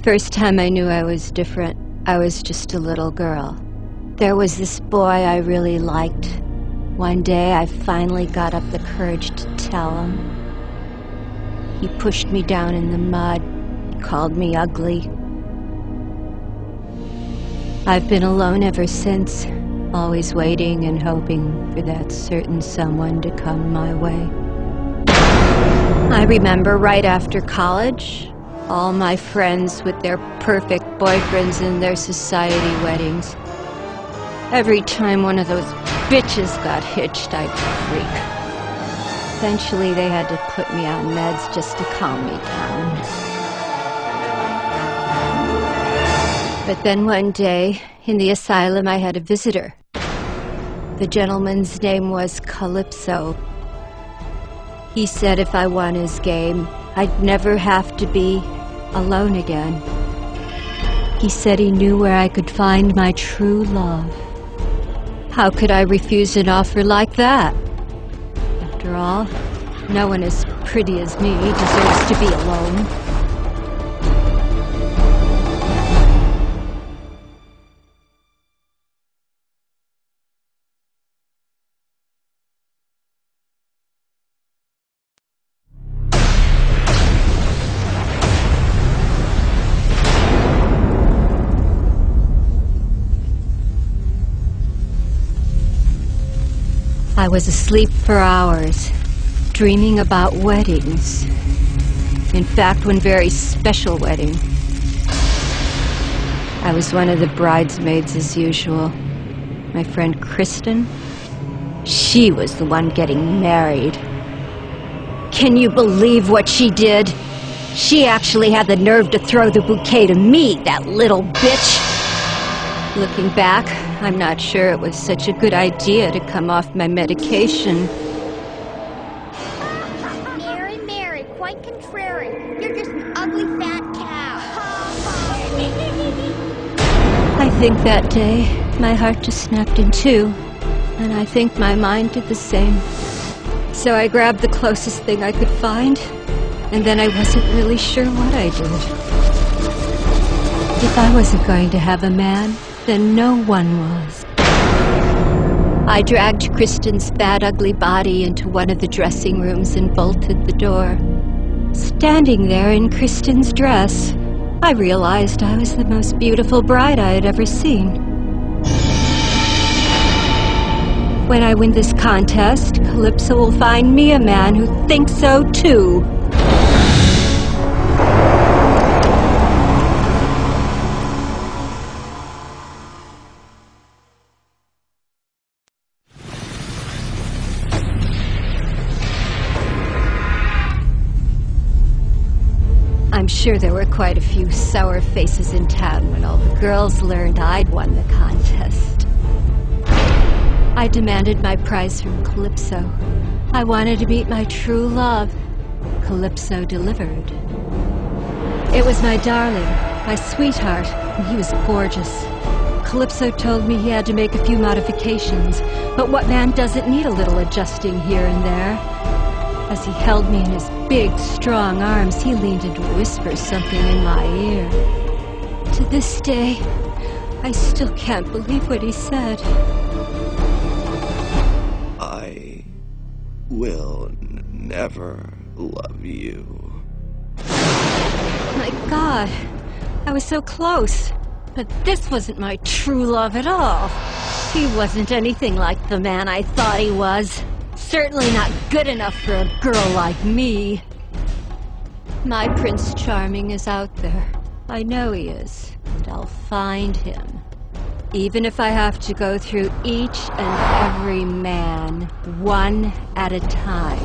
First time I knew I was different, I was just a little girl. There was this boy I really liked. One day I finally got up the courage to tell him. He pushed me down in the mud, called me ugly. I've been alone ever since, always waiting and hoping for that certain someone to come my way. I remember right after college, all my friends with their perfect boyfriends and their society weddings. Every time one of those bitches got hitched, I'd freak. Eventually, they had to put me on meds just to calm me down. But then one day, in the asylum, I had a visitor. The gentleman's name was Calypso. He said if I won his game, I'd never have to be alone again. He said he knew where I could find my true love. How could I refuse an offer like that? After all, no one as pretty as me deserves to be alone. I was asleep for hours, dreaming about weddings. In fact, one very special wedding. I was one of the bridesmaids as usual. My friend Kristen, she was the one getting married. Can you believe what she did? She actually had the nerve to throw the bouquet to me, that little bitch. Looking back, I'm not sure it was such a good idea to come off my medication. Mary, Mary, quite contrary. You're just an ugly fat cow. I think that day, my heart just snapped in two, and I think my mind did the same. So I grabbed the closest thing I could find, and then I wasn't really sure what I did. If I wasn't going to have a man, then no one was. I dragged Kristen's fat, ugly body into one of the dressing rooms and bolted the door. Standing there in Kristen's dress, I realized I was the most beautiful bride I had ever seen. When I win this contest, Calypso will find me a man who thinks so too. I'm sure there were quite a few sour faces in town when all the girls learned I'd won the contest. I demanded my prize from Calypso. I wanted to meet my true love. Calypso delivered. It was my darling, my sweetheart, and he was gorgeous. Calypso told me he had to make a few modifications, but what man doesn't need a little adjusting here and there? As he held me in his big, strong arms, he leaned in to whisper something in my ear. To this day, I still can't believe what he said. I will never love you. My God, I was so close. But this wasn't my true love at all. He wasn't anything like the man I thought he was. Certainly not good enough for a girl like me. My Prince Charming is out there. I know he is, and I'll find him. Even if I have to go through each and every man, one at a time.